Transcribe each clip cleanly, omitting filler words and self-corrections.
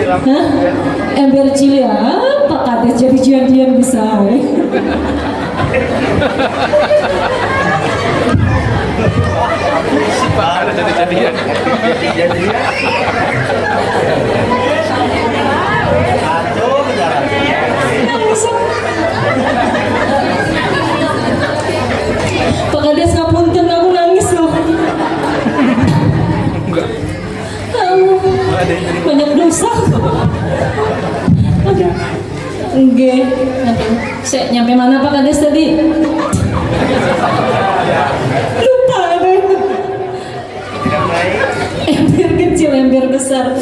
Hah? Ember cilik apa kades jadi jadian bisa. Ada jadi-jadian. Pak Kades ngapunten aku nangis loh. Enggak. Banyak dosa. Aduh. Enggak. Saya nyampe mana Pak Kades tadi? Lupa deh. Ember kecil, ember besar.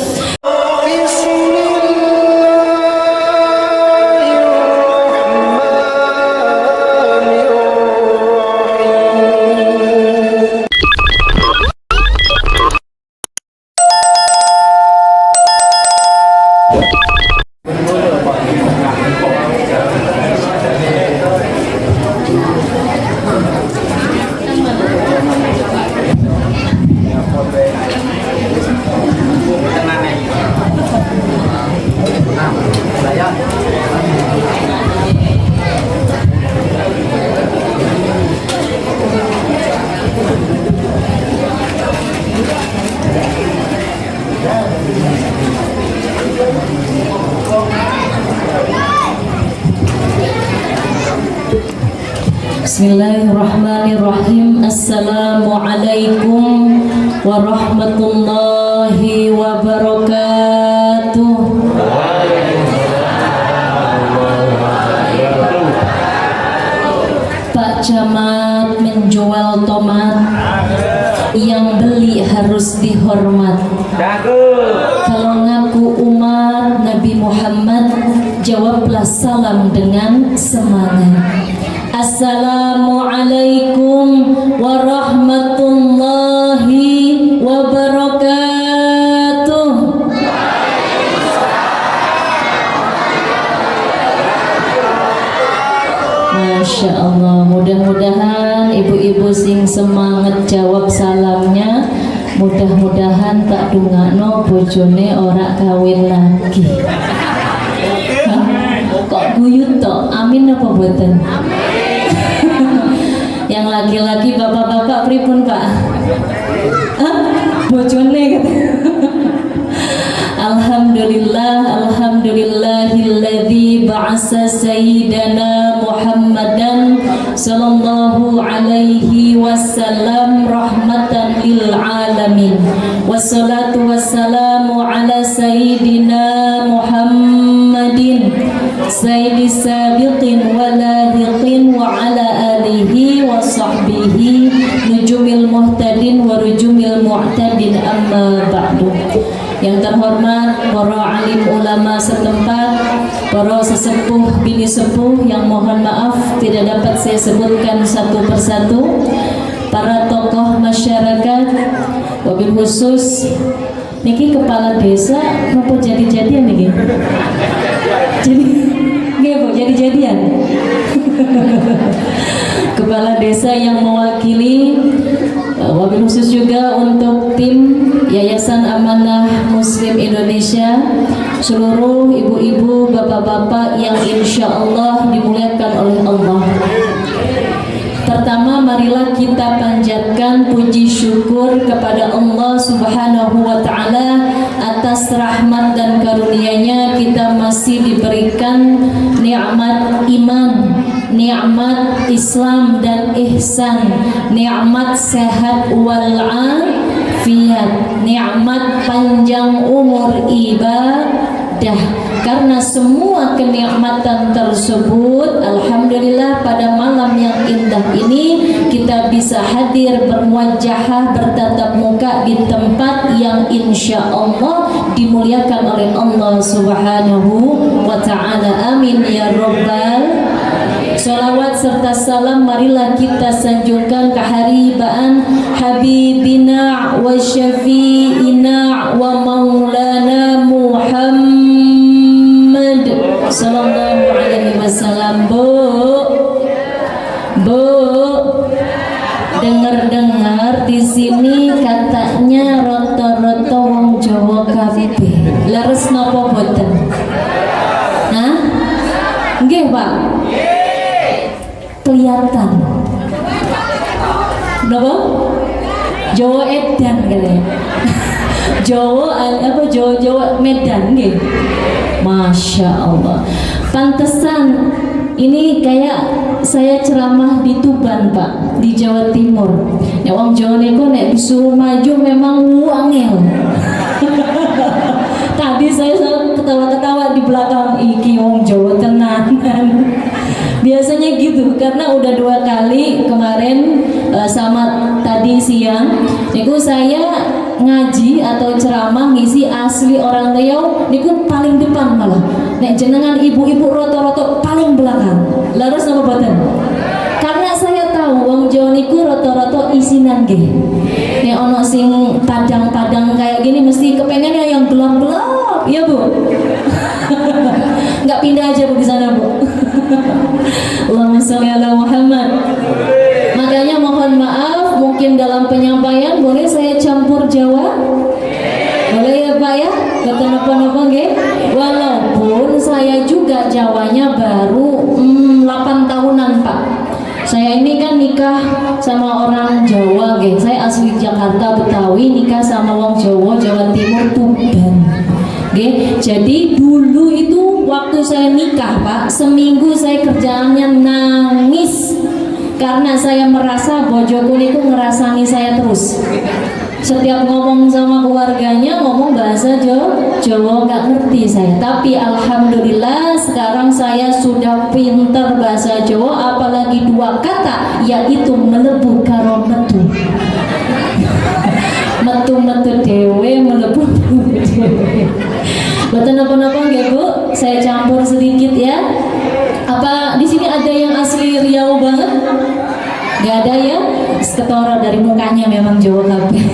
Bismillahirrahmanirrahim. Assalamualaikum warahmatullahi wabarakatuh. Pak Camat menjual tomat, yang beli harus dihormat. Kalau ngaku umat Nabi Muhammad, jawablah salam dengan semangat. Assalamualaikum warahmatullahi wabarakatuh. Masya Allah, mudah-mudahan ibu-ibu sing semangat jawab salamnya. Mudah-mudahan tak dungakno bojone ora kawin lagi. Kok guyut toh? Amin apa boten? Yang laki-laki bapak-bapak pripun Pak? Hah? Bojone kata. Alhamdulillah, alhamdulillahilladzi ba'asa sayyidana Muhammadan sallallahu alaihi wasallam rahmatan lil alamin. Wassalatu wassalamu ala sayyidina Muhammadin sayyidis sabiqin walahiqin wa ala alihi wa sahbihi nujumil muhtadin wa rujumil mu'tadin, amma ba'du. Yang terhormat para alim ulama setempat, para sesepuh bini sepuh yang mohon maaf tidak dapat saya sebutkan satu persatu, para tokoh masyarakat, wabil khusus niki kepala desa apa jadi-jadian niki? Jadi nggih Bu, jadi-jadian. Kepala desa yang mewakili, wabil khusus juga untuk tim Yayasan Amanah Muslim Indonesia, seluruh ibu-ibu, bapak-bapak yang insya Allah dimuliakan oleh Allah. Pertama, marilah kita panjatkan puji syukur kepada Allah Subhanahu wa Ta'ala atas rahmat dan karunia-Nya kita masih diberikan nikmat iman, nikmat Islam dan ihsan, nikmat sehat wal afiat, nikmat panjang umur ibadah. Karena semua kenikmatan tersebut, alhamdulillah pada malam yang indah ini kita bisa hadir bermuajahah, bertatap muka di tempat yang insya Allah dimuliakan oleh Allah Subhanahu wa Ta'ala. Amin ya Rabbal. Salawat serta salam marilah kita sanjungkan keharibaan Habibina wa Syafi'ina wa Maulana Muhammad sallallahu alaihi wasallam. Bu, dengar-dengar di sini katanya rata-rata wong Jawa kabeh. Leres napa boten? Hah? Nggih, Pak. Kelihatan. Napa? Jawa edan katanya. Jawa Medan nggih. Masya Allah. Pantesan ini kayak saya ceramah di Tuban, Pak, di Jawa Timur. Nek wong Jawa niku nek disuruh maju memang angel. Tadi saya ketawa-ketawa di belakang, iki wong Jawa tenanan. Biasanya gitu, karena udah 2 kali kemarin sama tadi siang niku saya ngaji atau ceramah ngisi asli orang Riau niku paling depan malah. Nek jenengan ibu-ibu roto-roto paling belakang. Leres apa boten? Karena saya tahu wong Jawa niku roto-roto isinan nggih. Nek ono sing padang-padang kayak gini mesti kepengennya yang gelap-gelap, ya Bu. Nggak pindah aja Bu di sana Bu. Allahumma sholli ala Muhammad. Makanya mohon maaf, mungkin dalam penyampaian boleh saya campur Jawa? Boleh ya Pak ya? Kata napa-napa nggih? Walaupun saya juga Jawanya baru 8 tahunan Pak. Saya ini kan nikah sama orang Jawa nggih. Saya asli Jakarta Betawi, nikah sama wong Jawa, Jawa Timur Tuban. Nggih. Jadi dulu itu waktu saya nikah Pak, seminggu saya kerjaannya nangis karena saya merasa bojoku niku ngerasani saya terus. Setiap ngomong sama keluarganya ngomong bahasa Jawa nggak ngerti saya. Tapi alhamdulillah sekarang saya sudah pinter bahasa Jawa, apalagi 2 kata yaitu melebu karo metu. Metu-metu dewe, melebu dewe. Betul napa-napa nggih Bu? Saya campur sedikit ya. Apa di sini ada yang asli Riau banget? Gak ada ya? Ketara dari mukanya memang Jawa kabeh.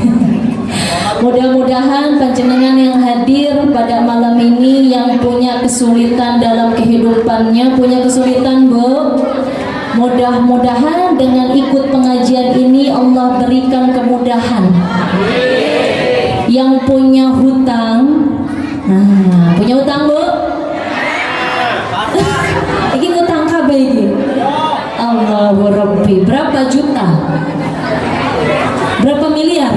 Mudah-mudahan panjenengan yang hadir pada malam ini yang punya kesulitan dalam kehidupannya, punya kesulitan Bu, mudah-mudahan dengan ikut pengajian ini Allah berikan kemudahan. Yang punya hutang, punya hutang Bu? Ini hutang kabeh iki. Allahu Rabbi, berapa juta? Berapa miliar?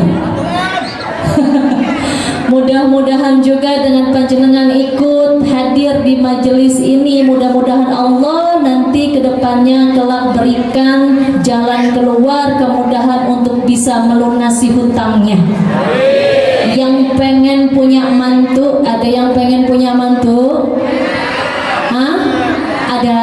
Mudah-mudahan juga dengan panjenengan ikut hadir di majelis ini, mudah-mudahan Allah nanti kedepannya kelak berikan jalan keluar, kemudahan untuk bisa melunasi hutangnya. Yang pengen punya mantu, ada yang pengen punya mantu? Hah? Ada?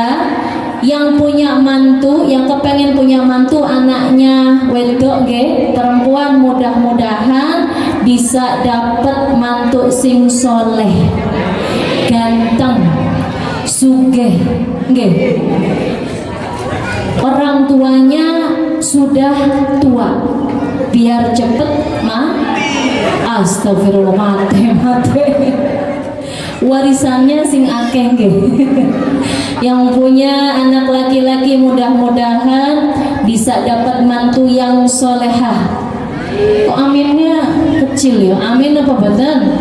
Yang punya mantu, yang kepengen punya mantu anaknya wedok nggih, perempuan, mudah-mudahan bisa dapat mantu sing soleh, ganteng, sugih nggih. Orang tuanya sudah tua, biar cepet astagfirullah mati. Warisannya sing akeh nggih. Yang punya anak laki-laki mudah-mudahan bisa dapat mantu yang solehah. Kok aminnya kecil ya? Amin apa betul?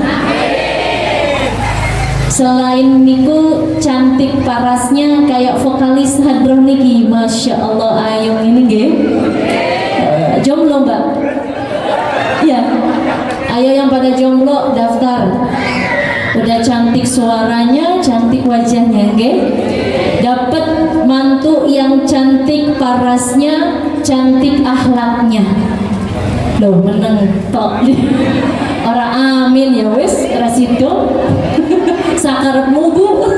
Selain niku cantik parasnya kayak vokalis hadroh niki, masya Allah Ayung ini nggih. Jomblo Mbak? Iya. Ayo yang pada jomblo daftar. Udah cantik suaranya, cantik wajahnya, nggih. Dapat mantu yang cantik parasnya, cantik akhlaknya. Loh, meneng tok. Ora amin ya wis, rasido. Sakarepmu Bu.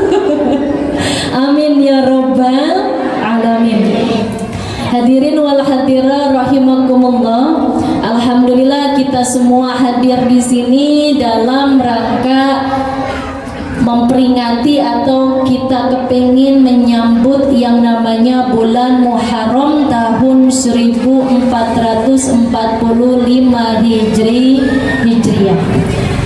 Amin ya robbal alamin. Hadirin wal hadirat rahimakumullah. Alhamdulillah kita semua hadir di sini dalam rangka memperingati atau kita kepingin menyambut yang namanya bulan Muharram tahun 1445 Hijriah.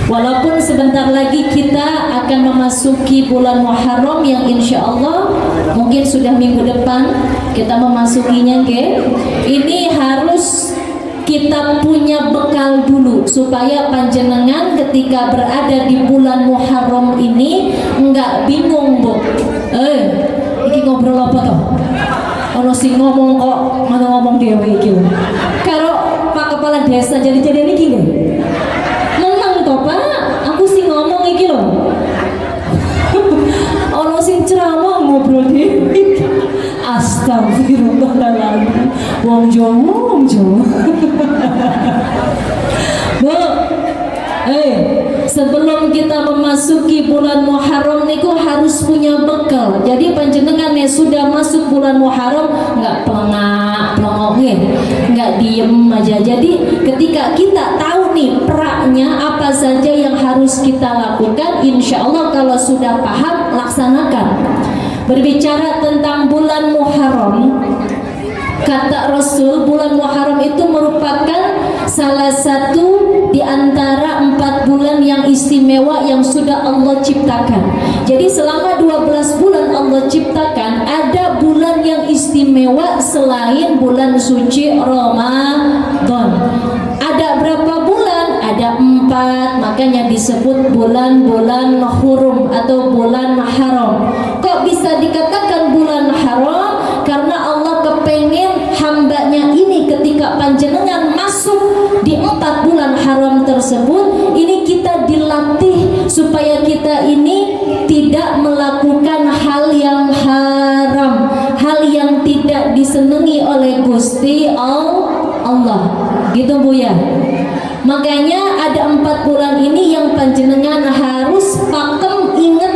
Walaupun sebentar lagi kita akan memasuki bulan Muharram yang insya Allah mungkin sudah minggu depan kita memasukinya, nggih. Ini harus kita punya bekal dulu supaya panjenengan ketika berada di bulan Muharram ini enggak bingung, Bu. Iki ngobrol apa toh? Ono sing ngomong kok ngomong dhewe iki. Karo Pak Kepala Desa jadi-jadi iki lho. Menang toh, Pak. Aku sing ngomong iki lho. Ono sing ceramah ngobrol dhewe. Astagfirullahaladzim. Wong Jawa. Bu, sebelum kita memasuki bulan Muharram niku harus punya bekal. Jadi panjenengan yang sudah masuk bulan Muharram nggak pelengok, nggak diem aja. Jadi ketika kita tahu nih peraknya apa saja yang harus kita lakukan, insya Allah kalau sudah paham laksanakan. Berbicara tentang bulan Muharram, kata Rasul, bulan Muharram itu merupakan salah satu di antara 4 bulan yang istimewa yang sudah Allah ciptakan. Jadi selama 12 bulan Allah ciptakan, ada bulan yang istimewa selain bulan suci Ramadan. Ada berapa bulan? Ada 4, makanya disebut bulan-bulan hurum atau bulan haram. Kok bisa dikatakan bulan haram? Karena Allah kepengen hambanya ini ketika panjenengan masuk di 4 bulan haram tersebut, ini kita dilatih supaya kita ini tidak melakukan hal yang haram, hal yang tidak disenangi oleh Gusti Allah. Gitu Bu ya. Makanya ada 4 bulan ini yang panjenengan harus pakem, ingat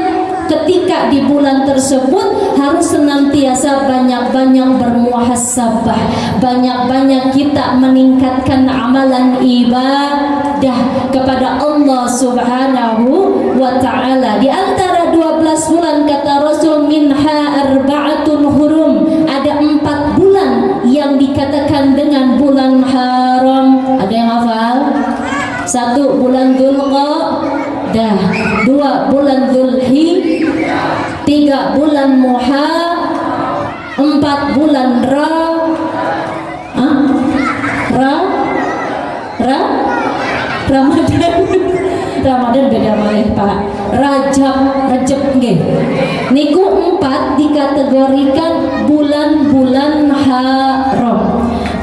ketika di bulan tersebut harus senantiasa banyak-banyak bermuhasabah, banyak-banyak kita meningkatkan amalan ibadah kepada Allah Subhanahu wa ta'ala. Di antara 12 bulan kata Rasul, minha arba'atun hurum, ada 4 bulan yang dikatakan dengan bulan haram. Ada yang hafal? 1 bulan Dzulqa'dah, 2 bulan Dzulhijjah, 3 bulan Muharram, 4 bulan Ramadan beda malih Pak. Rajab nggih. Niku 4 dikategorikan bulan-bulan haram.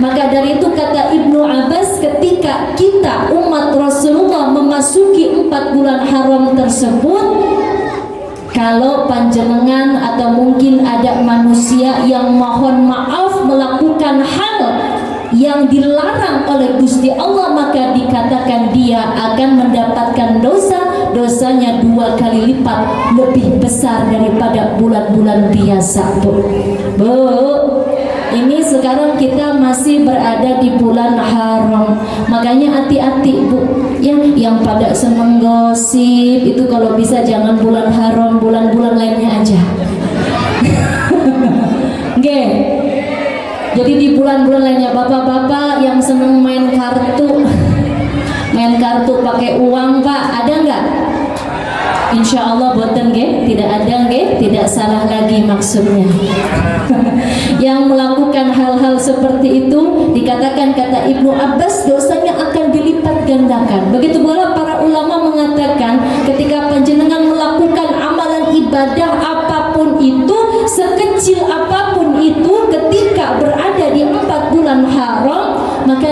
Maka dari itu kata Ibnu Abbas, ketika kita umat Rasulullah memasuki 4 bulan haram tersebut, kalau panjenengan atau mungkin ada manusia yang mohon maaf melakukan hal yang dilarang oleh Gusti Allah, maka dikatakan dia akan mendapatkan dosanya 2 kali lipat lebih besar daripada bulan-bulan biasa. Bu, ini sekarang kita masih berada di bulan haram, makanya hati-hati Bu ya, yang pada seneng gosip itu kalau bisa jangan bulan haram, bulan-bulan lainnya aja. Oke. Jadi di bulan-bulan lainnya, bapak-bapak yang seneng main kartu pakai uang Pak, ada nggak? Insya Allah boten nggih, tidak ada nggih, tidak salah lagi maksudnya. Yang melakukan hal-hal seperti itu dikatakan kata Ibnu Abbas dosanya akan dilipat gandakan. Begitu pula para ulama mengatakan ketika panjenengan melakukan amalan ibadah apapun itu, sekecil apapun itu, ketika berada di 4 bulan haram, maka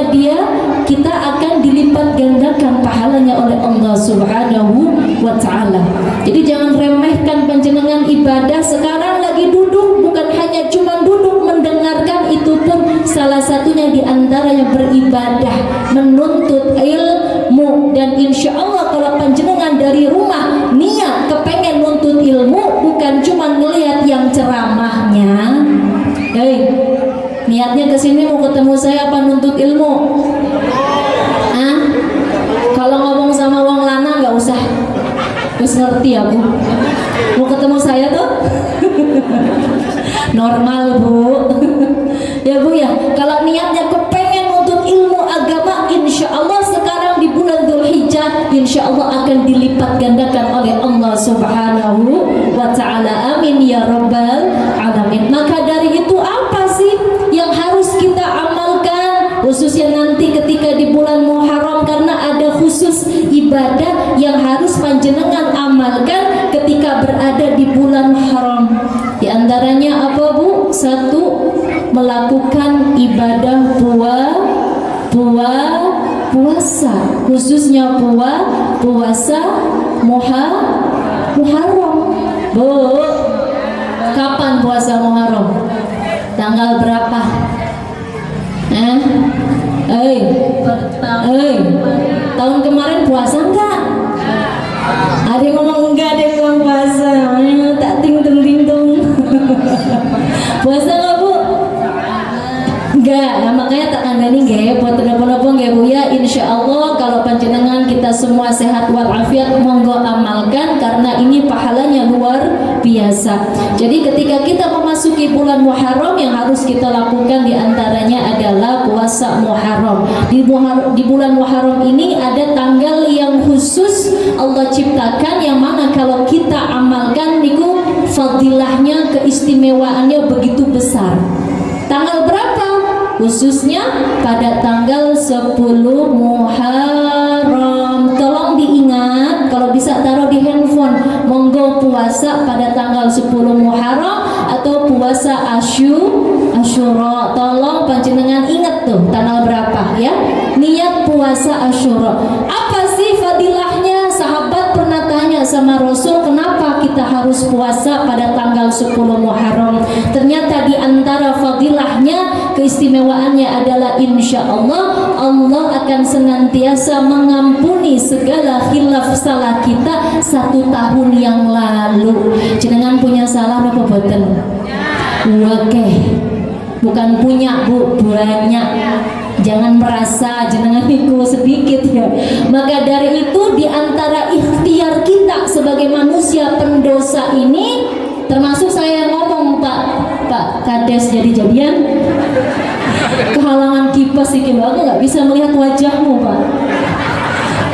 kita akan dilipat gandakan pahalanya oleh Allah Subhanahu wa ta'ala. Jadi jangan remehkan panjenengan ibadah. Sekarang lagi duduk, bukan hanya cuma duduk mendengarkan, itu pun salah satunya di antaranya beribadah, menuntut ilmu. Dan insya Allah kalau panjenengan dari rumah niat kepengen nuntut ilmu, bukan cuma ngelihat yang ceramahnya. Niatnya kesini mau ketemu saya apa nuntut ilmu? Kalau ngomong sama wong lanang nggak usah, terus ngerti aku. Mau ketemu saya tuh normal Bu. Ya Bu ya, kalau niatnya kepengen nuntut ilmu agama, insya Allah sekarang di bulan Dzulhijjah, insya Allah akan dilipat gandakan oleh Allah Subhanahu wa ta'ala. Amin ya rabbal alamin. Maka dari itu apa sih yang harus kita amalkan, khususnya nanti ketika antaranya apa Bu? Satu, melakukan ibadah puasa, khususnya puasa Muharram. Bu, kapan puasa Muharram? Tanggal berapa? Tahun kemarin puasa enggak? Ada yang ngomong enggak, ada yang ngomong puasa. Tak ting tung ting tung. Puasa enggak Bu? Enggak. Nah, makanya tak kandani nggih, buat napa-napa nggih Bu ya. Insyaallah kalau panjenengan kita semua sehat walafiat, monggo amalkan karena ini pahalanya luar biasa. Jadi ketika kita memasuki bulan Muharram, yang harus kita lakukan diantaranya adalah puasa Muharram. Di bulan Muharram ini ada tanggal yang khusus Allah ciptakan, yang mana kalau kita amalkan niku fadilahnya, keistimewaannya begitu besar. Tanggal berapa? Khususnya pada tanggal 10 Muharram. Tolong diingat, kalau bisa taruh di handphone, monggo puasa pada tanggal 10 Muharram atau puasa Asyura. Tolong panjenengan ingat tuh tanggal berapa ya. Niat puasa Asyura. Apa sih fadilahnya? Sahabat pernah tanya sama Rasul, kenapa kita harus puasa pada tanggal 10 Muharram? Ternyata di antara fadilahnya, keistimewaannya adalah insya Allah akan senantiasa mengampuni segala khilaf salah kita 1 tahun yang lalu. Jenengan punya salah apa boten? Oke. Bukan punya Bu, banyak. Jangan merasa jenengan itu sedikit ya. Maka dari itu di antara ikhtiar kita sebagai manusia pendosa ini, termasuk saya ngomong Pak Kades jadi-jadian kehalangan kipas iki, aku nggak bisa melihat wajahmu Pak.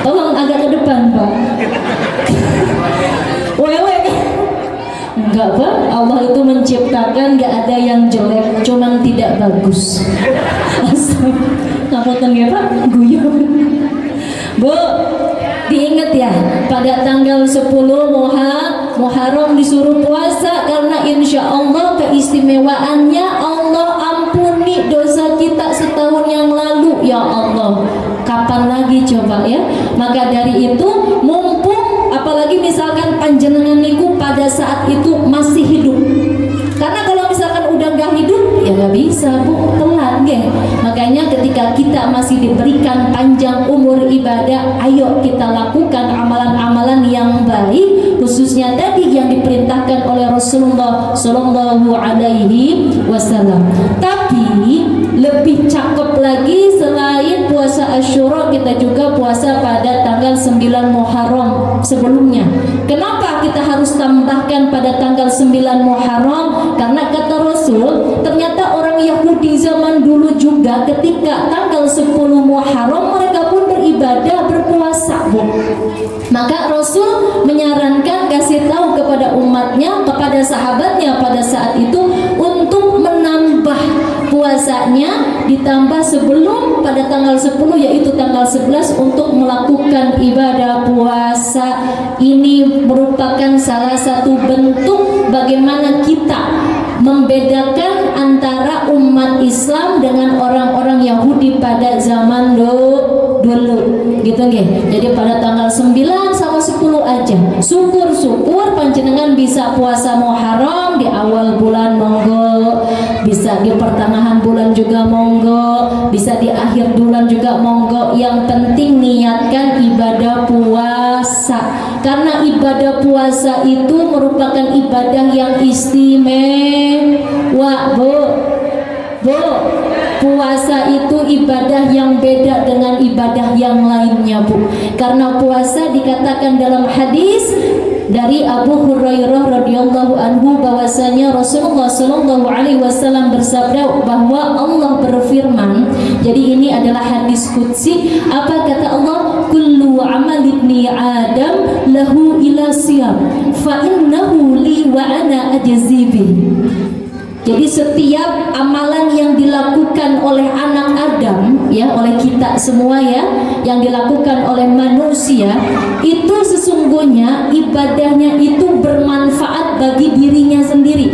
Tolong agak ke depan Pak. Wewe. Enggak Pak, Allah itu menciptakan nggak ada yang jelek, cuman tidak bagus. Ngapunten ya Pak, guyon. Bu, diingat ya, pada tanggal 10 Muharram disuruh puasa karena insya Allah keistimewaannya Allah ampuni dosa kita setahun yang lalu. Ya Allah, kapan lagi coba ya? Maka dari itu mumpung, apalagi misalkan panjenengan niku pada saat itu masih hidup. Karena kalau misalkan udah nggak hidup, ya nggak bisa Bu, telat nggih. Makanya ketika kita masih diberikan panjang umur ibadah, ayo kita lakukan amalan-amalan yang baik, khususnya tadi yang diperintahkan oleh Rasulullah Shallallahu Alaihi Wasallam. Tapi lebih cakep lagi, selain puasa Asyura, kita juga puasa pada tanggal 9 Muharram sebelumnya. Kenapa kita harus tambahkan pada tanggal 9 Muharram? Karena kata Rasul, ternyata orang Yahudi zaman dulu juga ketika tanggal 10 Muharram mereka pun beribadah, berpuasa Bu. Maka Rasul menyarankan, kasih tahu kepada umatnya, kepada sahabatnya pada saat itu untuk menambah puasanya, ditambah sebelum pada tanggal 10 yaitu tanggal 11 untuk melakukan ibadah puasa. Ini merupakan salah satu bentuk bagaimana kita membedakan antara umat Islam dengan orang-orang Yahudi pada zaman dulu gitu nggih. Jadi pada tanggal 9 sama 10 aja. Syukur-syukur panjenengan bisa puasa Muharram di awal bulan, monggo. Bisa di pertengahan bulan juga monggo, bisa di akhir bulan juga monggo. Yang penting niatkan ibadah puasa. Karena ibadah puasa itu merupakan ibadah yang istimewa, Bu. Puasa itu ibadah yang beda dengan ibadah yang lainnya, Bu. Karena puasa dikatakan dalam hadis dari Abu Hurairah radhiyallahu anhu bahwasanya Rasulullah sallallahu alaihi wasallam bersabda bahwa Allah berfirman. Jadi ini adalah hadis qudsi. Apa kata Allah? Kullu amal ibni Adam lahu ila siyam fa innahu li wa ana ajzi bih. Jadi setiap amalan yang dilakukan oleh anak Adam, ya, oleh kita semua ya, yang dilakukan oleh manusia, itu sesungguhnya ibadahnya itu bermanfaat bagi dirinya sendiri.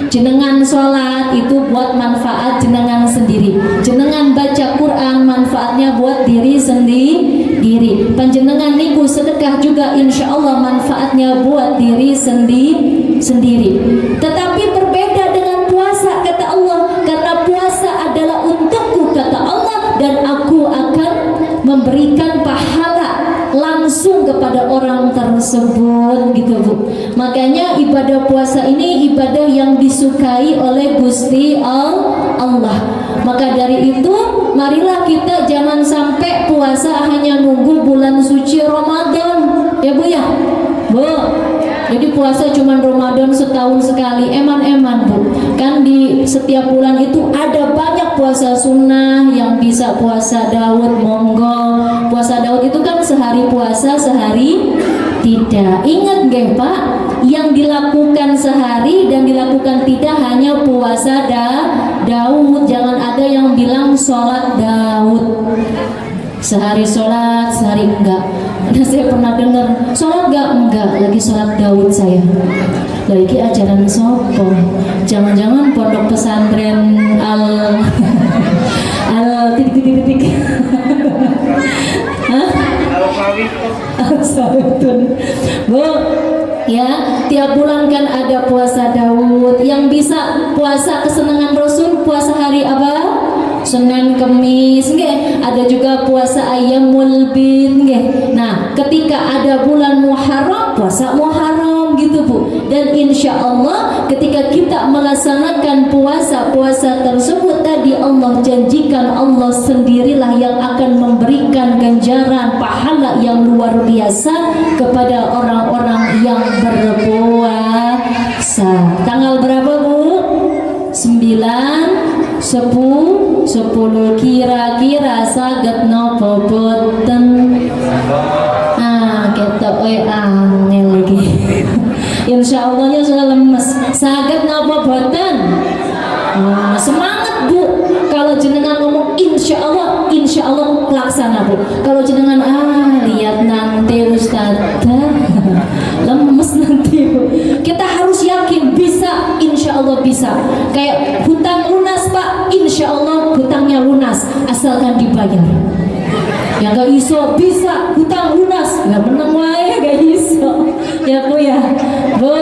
Jenengan sholat itu buat manfaat jenengan sendiri. Jenengan baca Quran manfaatnya buat diri sendiri. Panjenengan niku sedekah juga insya Allah manfaatnya buat diri sendiri. Tetapi berbeda dengan puasa kata Allah, karena puasa adalah untukku kata Allah, dan aku akan memberikan pahala langsung kepada orang tersebut gitu Bu. Makanya ibadah puasa ini ibadah yang disukai oleh Gusti Allah. Maka dari itu marilah kita jangan sampai puasa hanya nunggu bulan suci Ramadan ya Bu ya. Bu, jadi puasa cuma Ramadan setahun sekali, eman-eman Bu. Kan di setiap bulan itu ada banyak puasa sunnah, yang bisa puasa Daud, monggo. Puasa Daud itu kan sehari puasa, sehari tidak. Ingat nggih Pak, yang dilakukan sehari dan dilakukan tidak hanya puasa Daud. Jangan ada yang bilang sholat Daud. Sehari sholat, sehari enggak. Ada saya pernah dengar sholat enggak, lagi sholat Daud saya. Lagi ajaran sopo. Jangan-jangan pondok pesantren al titik. Hah? Bu, ya tiap bulan kan ada puasa Daud. Yang bisa puasa kesenangan Rasul, puasa hari apa? Senin, Kemis, nggih. Ada juga puasa Ayyamul Bid, nggih. Nah, ketika ada bulan Muharram, puasa Muharram gitu Bu. Dan insya Allah ketika kita melaksanakan puasa tersebut tadi, Allah janjikan Allah sendirilah yang akan memberikan ganjaran pahala yang luar biasa kepada orang-orang yang berpuasa. Tanggal berapa Bu? 9, 10 kira-kira saged napa boten? Ketok angel lagi. Insya Allahnya sudah lemes. Saged napa boten? Semangat Bu. Kalau jenengan ngomong insya Allah laksana Bu. Kalau jenengan lihat nanti Ustadzah lemes nanti Bu. Kita harus yakin bisa, insya Allah bisa. Kayak hutang lunas Pak, insya Allah hutangnya lunas asalkan dibayar. Yang gak iso bisa hutang lunas, nggak menang wae gak iso ya Bu ya. Bu,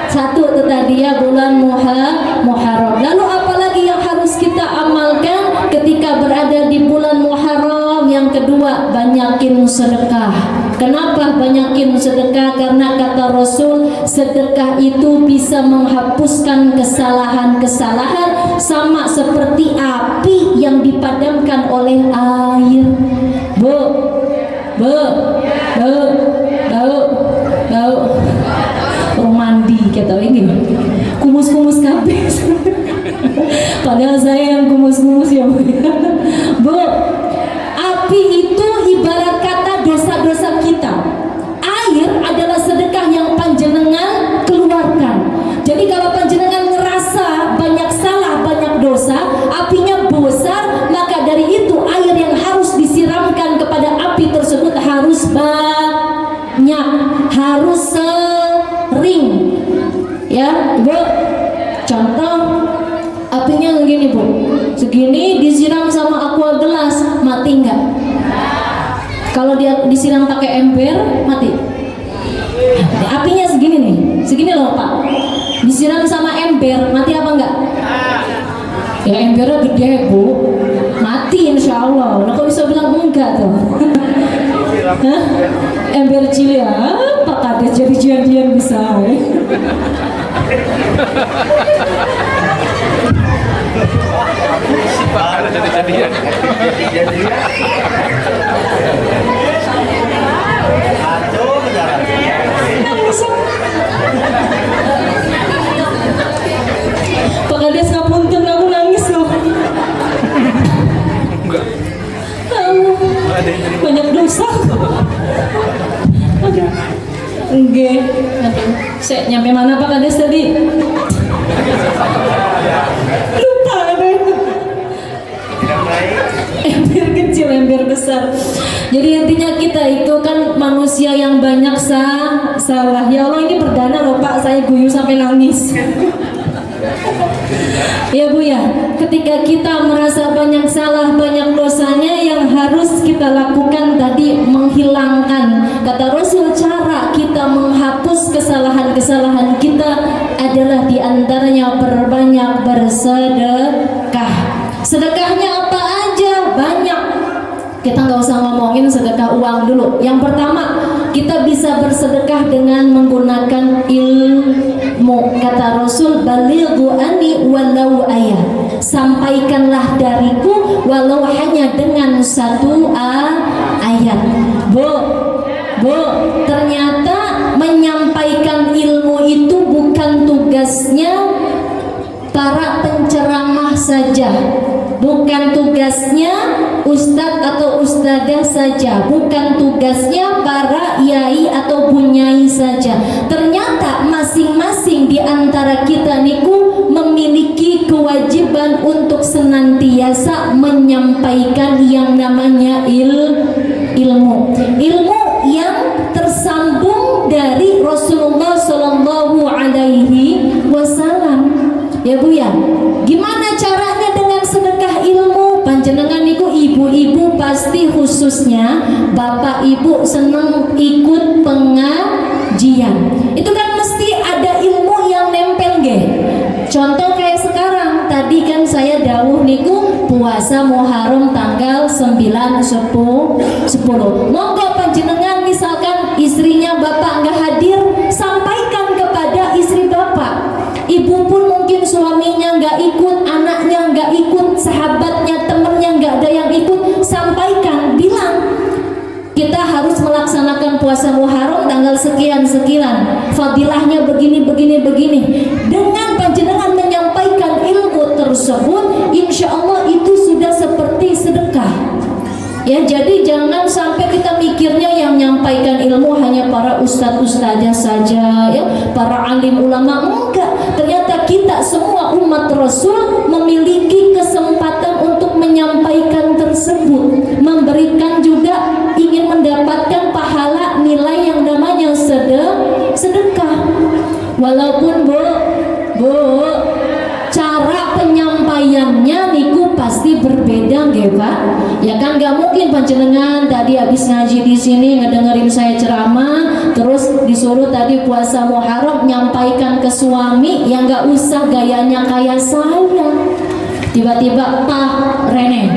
satu itu tadi ya bulan Muharram. Lalu apalagi yang harus kita amalkan ketika berada di bulan Muharram? Yang kedua, banyakin sedekah. Kenapa banyakin sedekah? Karena kata Rasul, sedekah itu bisa menghapuskan kesalahan-kesalahan sama seperti api yang dipadamkan oleh air. Bu, mandi kata ini kumus kabeh. Padahal saya yang kumus ya Bu. Bu, api itu ibarat kata dosa-dosa kita. Air adalah sedekah yang panjenengan keluarkan. Jadi kalau panjenengan ngerasa banyak salah, banyak dosa, apinya besar, maka dari itu air yang harus disiramkan kepada api tersebut harus banyak, harus sering. Ya, Bu. Contoh apinya begini Bu. Segini disiram sama aqua gelas, mati enggak? Kalau dia disiram pakai ember, mati. Apinya segini nih, segini loh Pak. Disiram sama ember, mati apa enggak? Ya embernya gede Bu, mati insya Allah. Nah kok bisa bilang enggak tuh? Hah? Ember cilik apa kades jadi jadian besar? Pak Kades ngapunten, aku nangis loh. Banyak dosa. Enggak. Saya nyampe mana Pak Kades tadi? Lupa deh. Ember kecil, ember besar. Jadi intinya kita itu kan manusia yang banyak salah. Ya Allah, ini perdana loh Pak saya guyu sampai nangis. Ya Bu ya, ketika kita merasa banyak salah, banyak dosanya, yang harus kita lakukan tadi menghilangkan. Kata Rasul, cara kita menghapus kesalahan-kesalahan kita adalah diantaranya berbanyak bersedekah. Sedekahnya apa aja? Banyak. Kita nggak usah ngomongin sedekah uang dulu. Yang pertama, kita bisa bersedekah dengan menggunakan ilmu. Kata Rasul, balighu anni walau ayat. Sampaikanlah dariku walau hanya dengan satu ayat. Bu, ternyata menyampaikan ilmu itu bukan tugasnya para penceramah saja, bukan tugasnya ustadz atau ustadzah saja, bukan tugasnya para yai atau bunyai saja. Ternyata masing-masing di antara kita niku memiliki kewajiban untuk senantiasa menyampaikan yang namanya ilmu yang tersambung dari Rasulullah Shallallahu Alaihi Wasallam. Ya Bu ya, gimana caranya dengan sedekah ilmu? Panjenengan niku ibu-ibu pasti khususnya bapak ibu seneng ikut pengajian. Itu kan mesti ada ilmu yang nempel nggih. Contoh kayak sekarang, tadi kan saya dawuh niku puasa Muharram tanggal 9, 10. Monggo panjenengan misalkan istrinya bapak nggak hadir, sampaikan kepada istri bapak. Ibu pun mungkin suaminya nggak ikut, anaknya nggak ikut, sahabatnya, temennya nggak ada yang ikut, sampaikan, bilang kita harus melaksanakan puasa Muharram tanggal sekian, fadilahnya begini. Dengan panjenengan menyampaikan ilmu tersebut, insya Allah itu sudah seperti sedekah. Ya, jadi jangan sampai kita mikirnya yang menyampaikan ilmu hanya para ustadz-ustadzah saja, ya, para alim ulama. Enggak, ternyata kita semua umat Rasul memiliki kesempatan untuk menyampaikan tersebut, memberikan juga, ingin mendapatkan pahala nilai yang namanya sedekah. Walaupun Bu, cara penyampaiannya niku pasti berbeda nggih Pak. Ya kan gak mungkin panjenengan tadi habis ngaji di sini ngedengerin saya ceramah terus disuruh tadi puasa Muharram nyampaikan ke suami yang gak usah gayanya kayak saya. Tiba-tiba Pak Rene,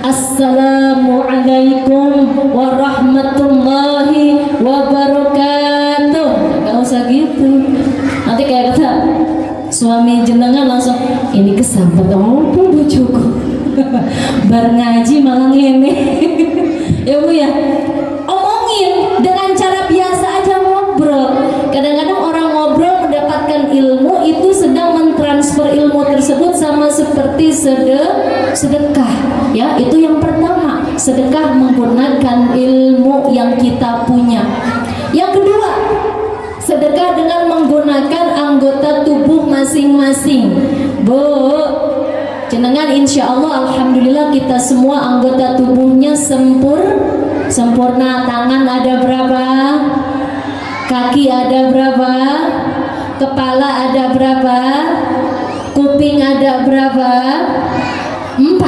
Assalamualaikum warahmatullahi wabarakatuh. Gak usah gitu. Nanti kayak kata suami jenengan langsung, ini kesambet apa bojoku. Bar ngaji malah ngene. Ya Bu ya, omongin dengan cara biasa aja, ngobrol. Kadang-kadang orang ngobrol mendapatkan ilmu itu sedang mentransfer ilmu tersebut sama seperti sedekah. Ya, itu yang pertama, sedekah menggunakan ilmu yang kita punya. Yang kedua, sedekah dengan menggunakan anggota tubuh masing-masing. Bu, jenengan insya Allah alhamdulillah kita semua anggota tubuhnya sempurna. Tangan ada berapa? Kaki ada berapa? Kepala ada berapa? Kuping ada berapa? 4.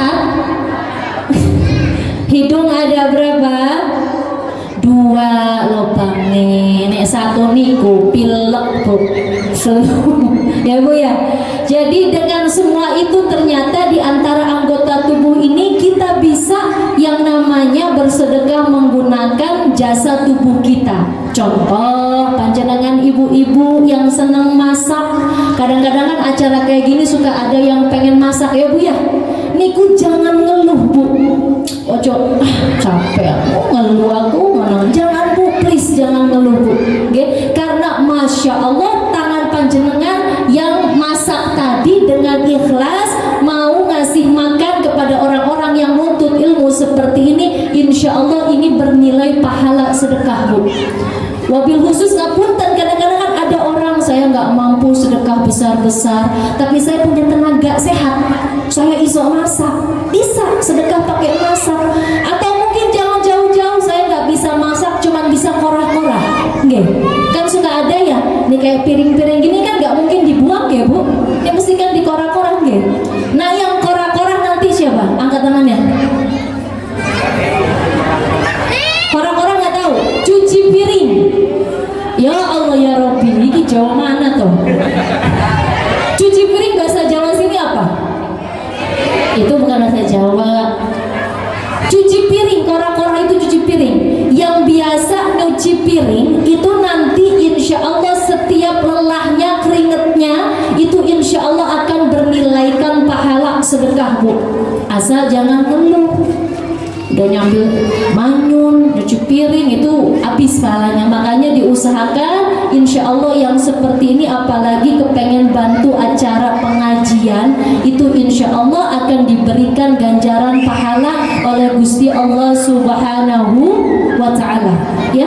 Hidung ada berapa? 2 lubang nih, nek 1 niku pilek Bu. Ya Bu ya. Jadi dengan semua itu ternyata di antara anggota tubuh ini kita bisa yang namanya bersedekah menggunakan jasa tubuh kita. Contoh, panjenengan ibu-ibu yang senang masak, kadang-kadang kan acara kayak gini suka ada yang pengen masak ya Bu ya. Niku jangan ngeluh Bu. Ojo, capek aku ngeluh aku mana. Jangan Bu, please jangan ngeluh Bu. Okay? Karena Masya Allah tangan panjenengan yang masak tadi dengan ikhlas mau ngasih makan kepada orang-orang yang nuntut ilmu seperti ini, insya Allah ini bernilai pahala sedekah Bu. Wabil khusus ngapunten, kadang-kadang kan ada orang saya nggak mampu sedekah besar-besar, tapi saya punya tenaga sehat, saya iso masak, bisa sedekah pakai masak. Atau mungkin jangan jauh-jauh, saya nggak bisa masak, cuman bisa korah-korah, nggih. Kan suka ada ya, nih kayak piring-piring gini kan nggak mungkin dibuang ya Bu, ya mesti kan dikorak-korak ya. Nah yang korak-korak nanti siapa? Angkat tangannya. Korak-korak nggak tahu. Cuci piring. Ya Allah ya Robbi, ini Jawa mana tuh? Cuci piring bahasa Jawa sini apa? Itu bukan bahasa Jawa. Cuci piring, korak-korak itu cuci piring. Yang biasa nyuci piring itu nanti insya Allah setiap lelahnya, keringetnya itu insya Allah akan bernilaikan pahala sedekah Bu. Asal jangan ngeluh. Udah nyambil manyun, nyuci piring itu habis pahalanya. Makanya diusahakan insya Allah yang seperti ini, apalagi kepengen bantu acara pengajian, itu insya Allah akan diberikan ganjaran pahala oleh Gusti Allah Subhanahu wa Ta'ala. Ya,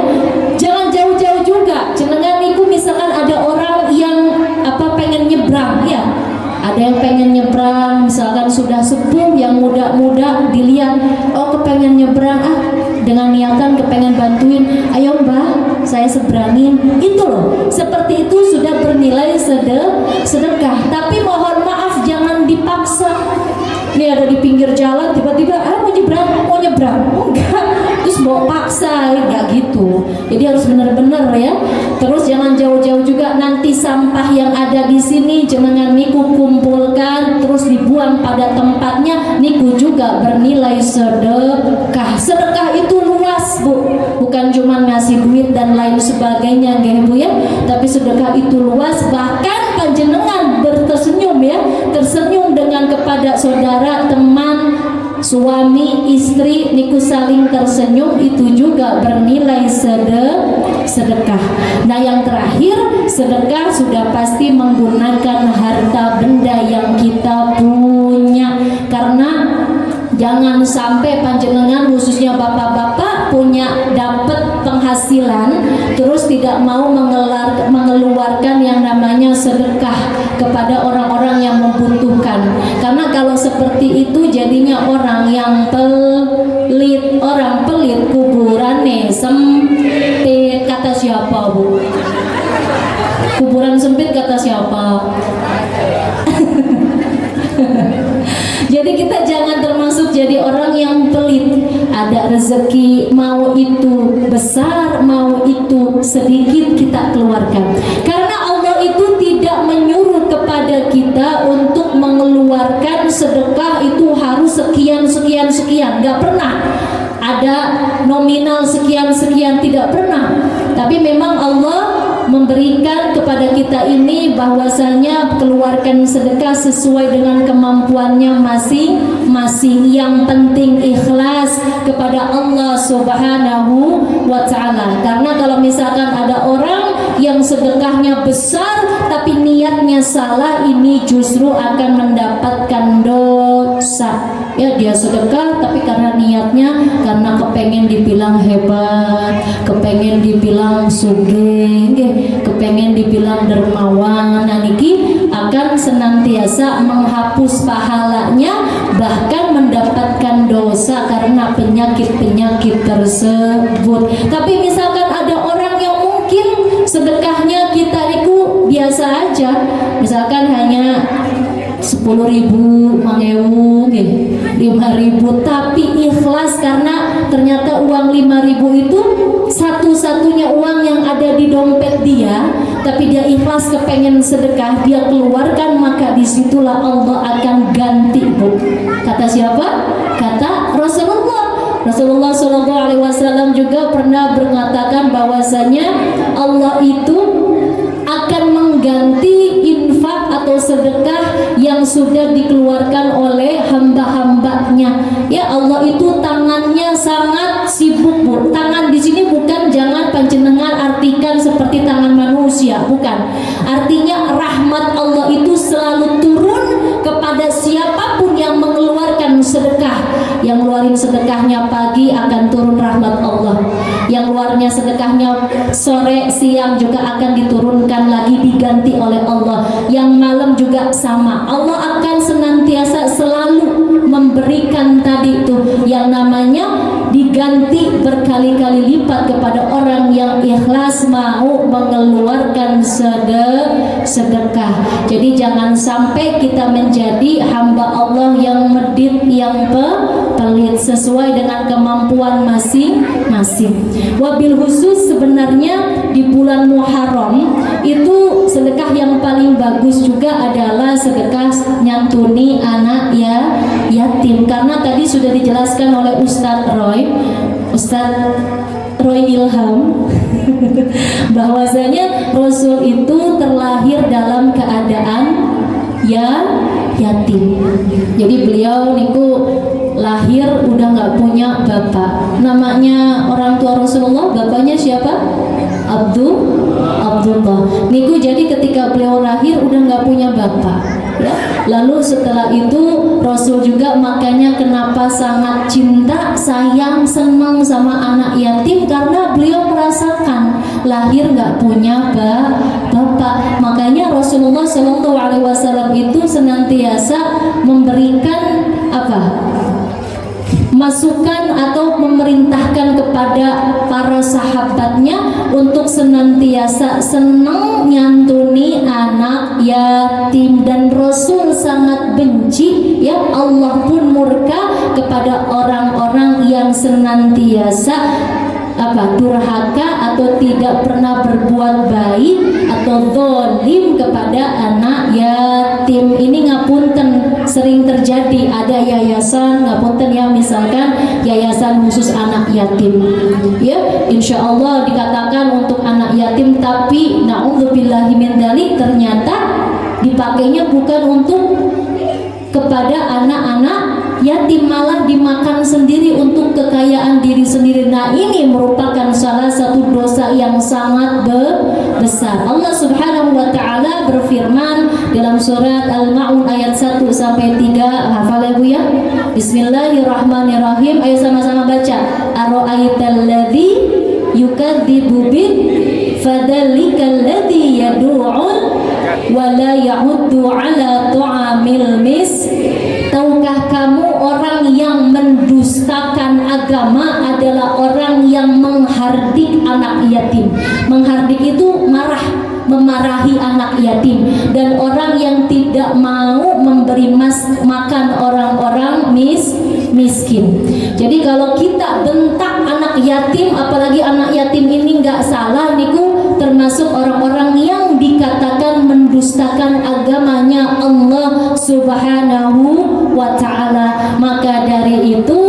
jangan jauh-jauh juga. Jenengan niku misalkan ada orang yang pengen nyebrang, ya. Ada yang pengen nyebrang, misalkan sudah sepuh, yang muda-muda dilihat, oh kepengen nyebrang, dengan niatan kepengen bantuin, ayo Mbak, saya seberangin. Itu loh, seperti itu sudah bernilai sedekah. Tapi mohon maaf jangan dipaksa. Ini ada di pinggir jalan, tiba-tiba mau nyebrang, enggak, terus bawa paksa, enggak gitu. Jadi harus benar-benar ya. Terus jangan jauh-jauh juga, nanti sampah yang ada di sini jangan niku kumpulkan terus dibuang pada tempatnya, niku juga bernilai sedekah. Sedekah itu luas Bu, bukan cuma ngasih duit dan lain sebagainya nggih Bu ya, tapi sedekah itu luas. Bahkan panjenengan tersenyum ya, tersenyum dengan kepada saudara, teman, suami, istri, niku saling tersenyum, itu juga bernilai sedekah. Nah yang terakhir, sedekah sudah pasti menggunakan harta benda yang kita punya. Karena jangan sampai panjenengan khususnya bapak-bapak punya dapat penghasilan terus tidak mau mengeluarkan yang namanya sedekah kepada orang-orang yang membutuhkan. Karena kalau seperti itu jadinya orang yang pelit. Orang pelit kuburannya sempit, kata siapa Bu? Kuburan sempit kata siapa? Jadi kita jangan termasuk jadi orang yang pelit. Ada rezeki, mau itu besar, mau itu sedikit, kita keluarkan. Karena Allah itu tidak menyuruh kepada kita untuk mengeluarkan sedekah itu harus sekian, gak pernah. Ada nominal sekian, tidak pernah. Tapi memang Allah memberikan kepada kita ini bahwasanya keluarkan sedekah sesuai dengan kemampuannya masing-masing. Yang penting ikhlas kepada Allah Subhanahu wa Ta'ala. Karena kalau misalkan ada orang yang sedekahnya besar tapi niatnya salah, ini justru akan mendapatkan dosa. Ya, dia sedekah tapi karena niatnya karena kepengen dibilang hebat, kepengen dibilang sugih, kepengen dibilang dermawan. Nah niki akan senantiasa menghapus pahalanya, bahkan mendapatkan dosa karena penyakit-penyakit tersebut. Tapi misalkan ada orang yang mungkin sedekahnya kita niku biasa aja, misalkan hanya 10.000, 5.000, tapi ikhlas karena ternyata uang 5.000 itu satu-satunya uang yang ada di dompet dia, tapi dia ikhlas kepengen sedekah, dia keluarkan, maka disitulah Allah akan ganti Bu. Kata siapa? Kata Rasulullah SAW juga pernah mengatakan bahwasanya Allah itu akan mengganti infak atau sedekah yang sudah dikeluarkan oleh hamba-hambanya. Ya, Allah itu tangannya sangat sibuk Bu. Tangan di sini bukan, jangan panjenengan artikan seperti tangan manusia, bukan. Artinya rahmat Allah itu selalu turun kepada siapapun yang mengeluarkan sedekah. Yang ngeluarin sedekahnya pagi akan turun rahmat Allah. Yang keluarnya sedekahnya sore, siang juga akan diturunkan lagi, diganti oleh Allah. Yang malam juga sama. Allah akan senantiasa selalu memberikan tadi itu yang namanya diganti berkali-kali lipat kepada orang yang ikhlas mau mengeluarkan sedekah. Jadi jangan sampai kita menjadi hamba Allah yang medit, yang pelit, sesuai dengan kemampuan masing-masing. Wabil khusus sebenarnya di bulan Muharram itu sedekah yang paling bagus juga adalah sedekah nyantuni anak yatim, karena tadi sudah dijelaskan oleh Ustadz Roy Ilham bahwasanya Rasul itu terlahir dalam keadaan yatim. Jadi beliau niku lahir udah nggak punya bapak. Namanya orang tua Rasulullah, bapaknya siapa? Abdullah. Niku jadi ketika beliau lahir udah nggak punya bapak. Ya. Lalu setelah itu Rasul juga makanya kenapa sangat cinta, sayang, senang sama anak yatim, karena beliau merasakan lahir nggak punya bapak. Makanya Rasulullah SAW itu senantiasa memberikan masukan atau memerintahkan kepada para sahabatnya untuk senantiasa senang nyantuni anak yatim, dan Rasul sangat benci, ya Allah pun murka kepada orang-orang yang senantiasa durhaka atau tidak pernah berbuat baik atau zalim kepada anak yatim. Ini ngapunten sering terjadi, ada yayasan ngapunten ya, misalkan yayasan khusus anak yatim ya, insya Allah dikatakan untuk anak yatim, tapi na'udzubillahi min dzalik ternyata dipakainya bukan untuk kepada anak-anak yatim, malah dimakan sendiri untuk kekayaan diri sendiri. Nah, ini merupakan salah satu dosa yang sangat besar. Allah Subhanahu wa taala berfirman dalam surat Al-Maun ayat 1 sampai 3. Hafal ya Bu ya? Bismillahirrahmanirrahim. Ayo sama-sama baca. Ara'aital ladzi yukadzibu bid fadzalikal ladzi yad'un wa la ya'uddu 'ala ta'amil Tahukah kamu orang yang mendustakan agama adalah orang yang menghardik anak yatim. Menghardik itu marah, memarahi anak yatim, dan orang yang tidak mau memberi makan orang-orang miskin. Jadi kalau kita bentak anak yatim, apalagi anak yatim ini nggak salah niku, termasuk orang-orang yang dikatakan mendustakan agamanya Allah Subhanahu wa ta'ala. Maka dari itu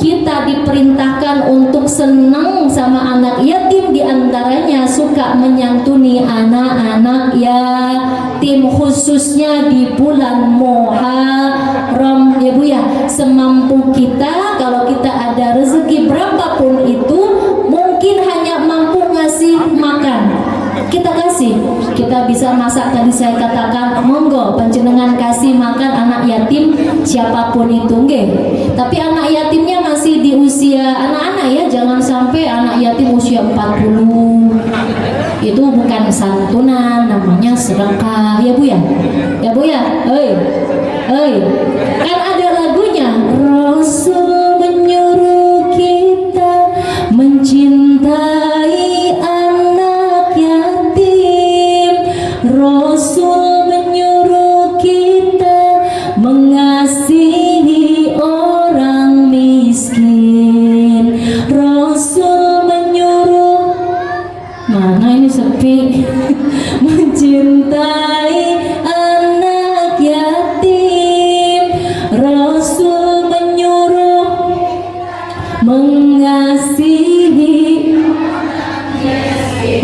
kita diperintahkan untuk senang sama anak yatim, diantaranya suka menyantuni anak-anak yatim, khususnya di bulan Muharram ya Bu ya. Semampu kita, kalau kita ada rezeki berapapun itu, mungkin hanya mampu ngasih makan, kita kasih. Kita bisa masak, tadi saya katakan monggo panjenengan kasih makan anak yatim siapapun itu nggih. Tapi anak yatimnya masih di usia anak-anak ya, jangan sampai anak yatim usia 40. Itu bukan santunan, namanya sedekah ya Bu ya. Ya Bu ya. Kan ada lagunya, Rasul menyuruh kita mencintai anak yatim, Rasul menyuruh kita mengasihi orang miskin, Rasul menyuruh, mana ini sepi, mencintai anak yatim, Rasul menyuruh mengasihi.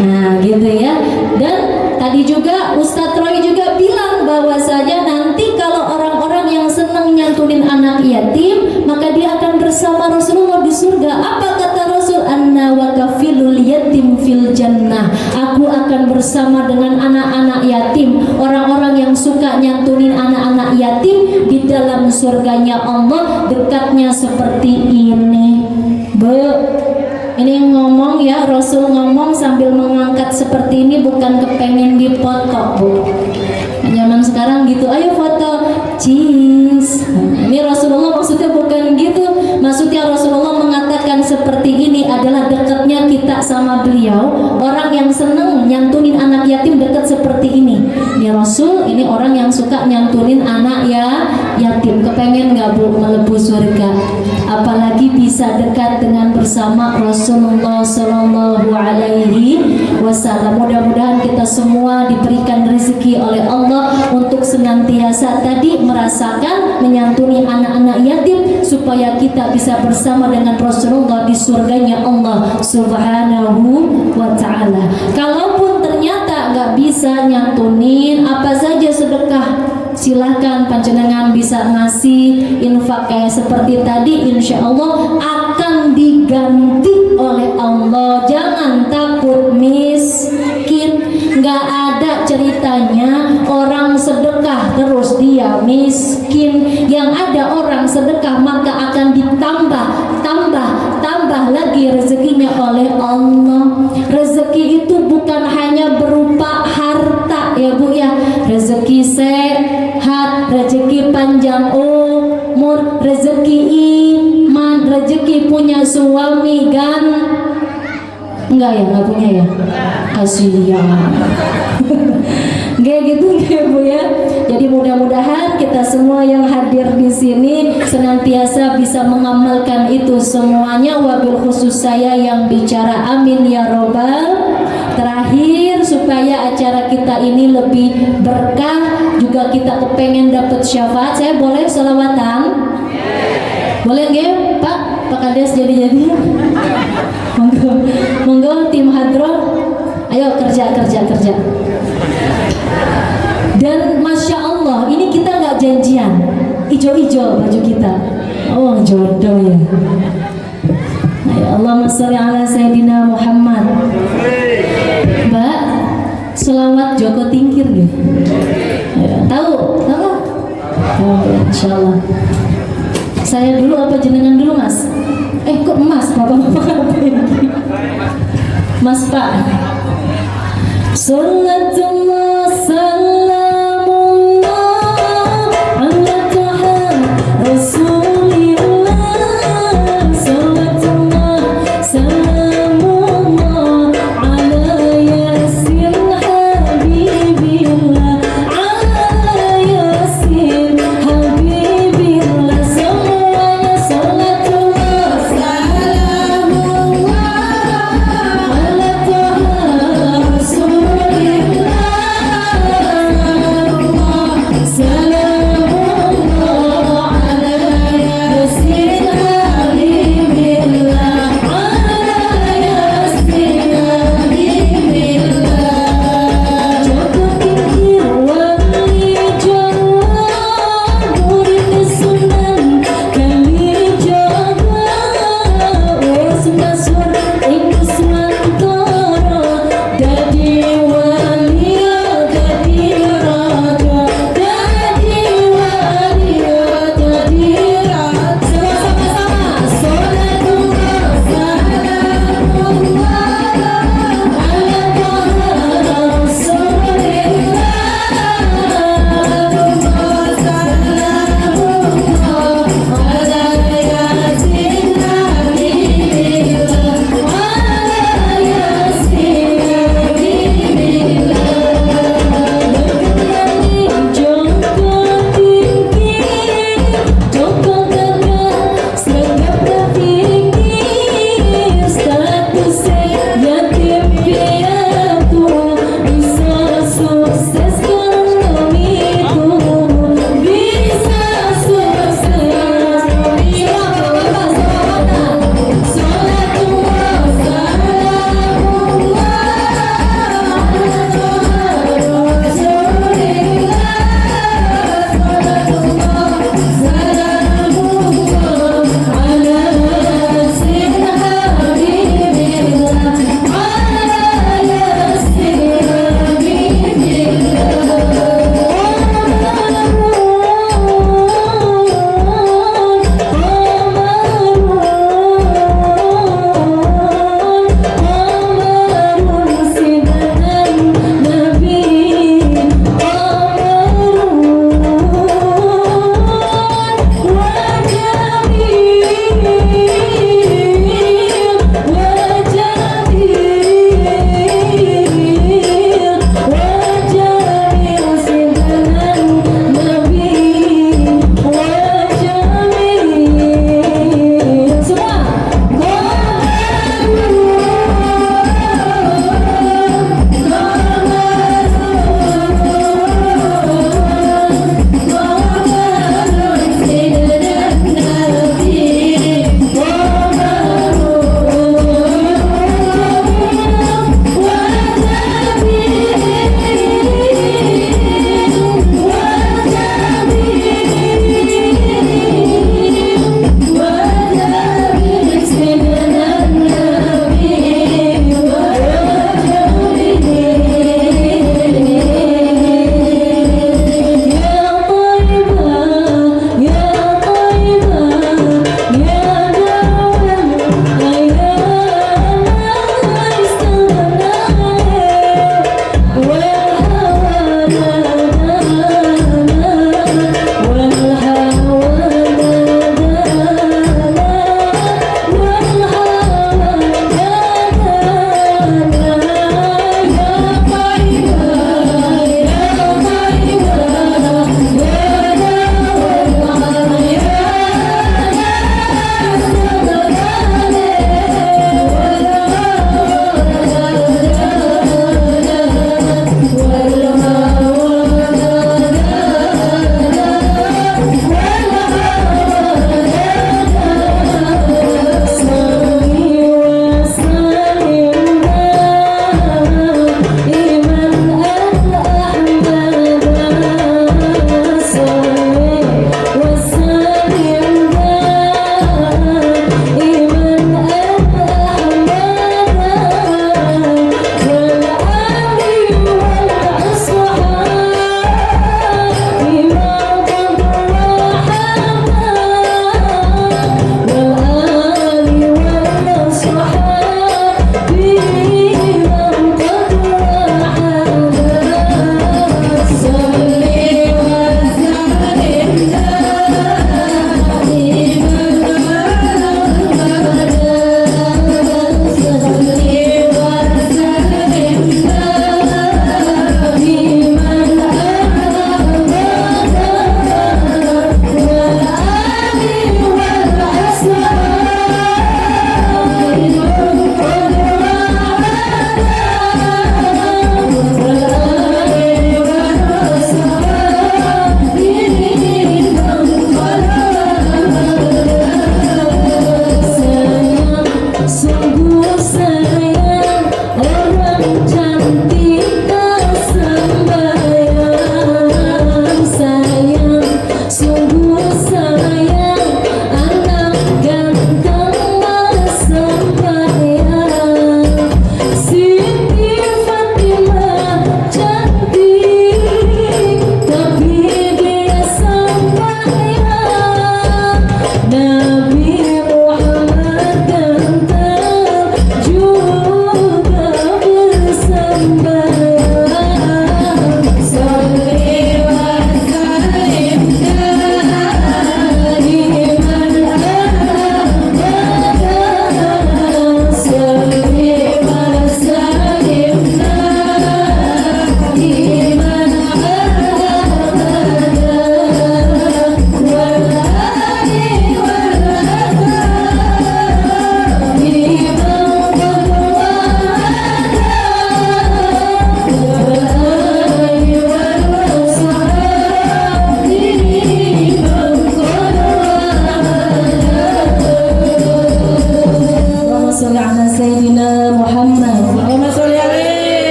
Nah gitu ya. Dan tadi juga Ustadz Roy juga bilang bahwasanya nanti kalau orang-orang yang senang nyantunin anak yatim, maka dia akan bersama Rasulullah di surga. Apa kata Rasul? Anna wa kafilul yatim fil jannah. Aku akan bersama dengan anak-anak yatim, orang-orang yang suka nyantunin anak-anak yatim di dalam surganya Allah, dekatnya seperti ini. Ini ngomong ya, Rasul ngomong sambil mengangkat seperti ini, bukan kepengen dipoto Bu. Zaman sekarang gitu, ayo foto cheese. Ini Rasulullah maksudnya bukan gitu, Maksudnya Rasulullah mengatakan seperti ini adalah dekatnya kita sama beliau. Orang yang seneng nyantunin anak yatim dekat seperti ini. Ya Rasul, ini orang yang suka nyantunin anak yatim. Kepengen nggak Bu melebu surga? Apalagi bisa dekat dengan bersama Rasulullah Sallallahu Alaihi Wasallam. Mudah-mudahan kita semua diberikan rezeki oleh Allah untuk senantiasa tadi merasakan menyantuni anak-anak yatim supaya kita bisa bersama dengan Rasulullah di surganya Allah Subhanahu wa Ta'ala. Kalaupun ternyata nggak bisa nyantunin, apa saja sedekah silahkan panjenengan bisa ngasih infak kayak seperti tadi, insya Allah akan diganti oleh Allah. Jangan takut miskin, nggak ada ceritanya orang sedekah terus dia miskin. Yang ada orang sedekah maka akan tambah lagi rezekinya oleh Allah. Rezeki itu bukan hanya berupa harta ya Bu ya, rezeki sehat, rezeki panjang umur, rezeki iman, rezeki punya suami enggak ya, enggak punya ya, kasihan. Kayak gitu ya Bu ya. Jadi mudah-mudahan kita semua yang hadir di sini senantiasa bisa mengamalkan itu semuanya. Wabil khusus saya yang bicara, amin ya robbal. Terakhir, supaya acara kita ini lebih berkah, juga kita kepengen dapat syafaat. Saya boleh selawatan? Boleh nggih Pak Kades jadi monggo tim hadroh, ayo kerja. Dan Masya Allah, ini kita nggak janjian, ijo-ijo baju kita. Oh jodoh ya. Ayo Allahumma sholli ala Sayyidina Muhammad. Mbak, selawat Joko Tingkir ya? Tahu? Oh, Insya Allah. Saya dulu apa jenengan dulu Mas? Kok Mas? Bapak-bapak Mas Pak. Salatullah salamullah ala taha Rasulillah. Salatullah salamullah ala yasin habibillah. Ala yasin habibillah. Semuanya salatullah salamullah ala taha Rasulillah.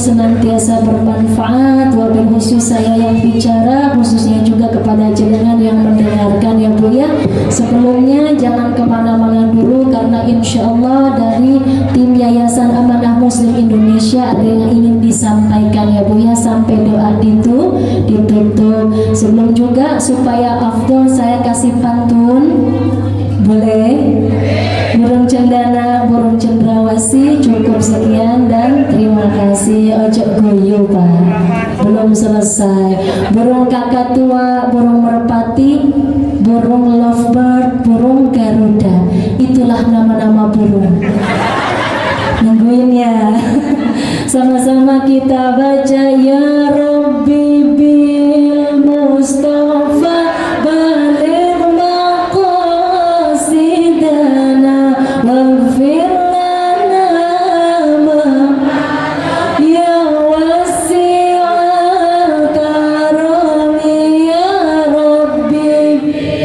senantiasa bermanfaat. Wabil khusus saya yang bicara, khususnya juga kepada jenengan yang mendengarkan ya Bu ya. Sebelumnya jangan kemana-mana dulu, karena insya Allah dari tim Yayasan Amanah Muslim Indonesia ada yang ingin disampaikan ya Bu ya, sampai doa ditutup. Sebelum juga supaya afdol saya kasih pantun, boleh? Burung cendana, burung cendrawasih, cukup sekian dan terima kasih. Ojo goyo Pak, belum selesai. Burung kakatua, burung merpati, burung lovebird, burung garuda, itulah nama-nama burung. Nungguin ya. Sama-sama kita baca ya Rabbi bil Mustafa baligh maqasidana waghfir lana ya wasi'al karami ya Rabbi bil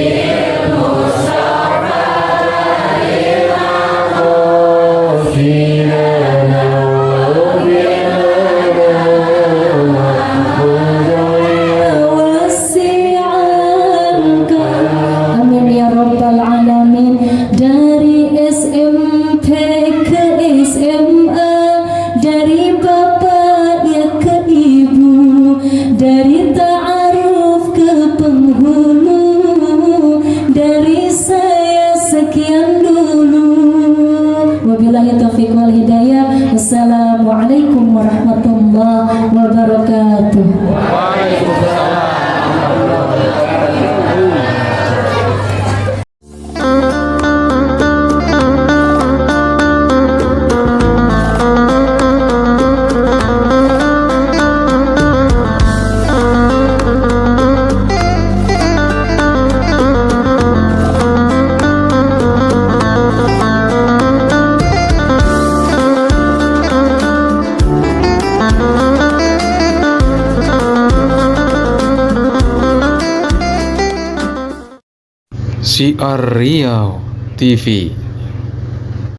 Mustafa baligh maqasidana. Dari SMP ke SMA, dari bapak ya ke ibu, dari ta'aruf ke penghulu, dari saya sekian dulu. Wabillahi taufiq wal hidayah. Wassalamualaikum warahmatullahi wabarakatuh. Waalaikumsalam. Syiar Riau TV.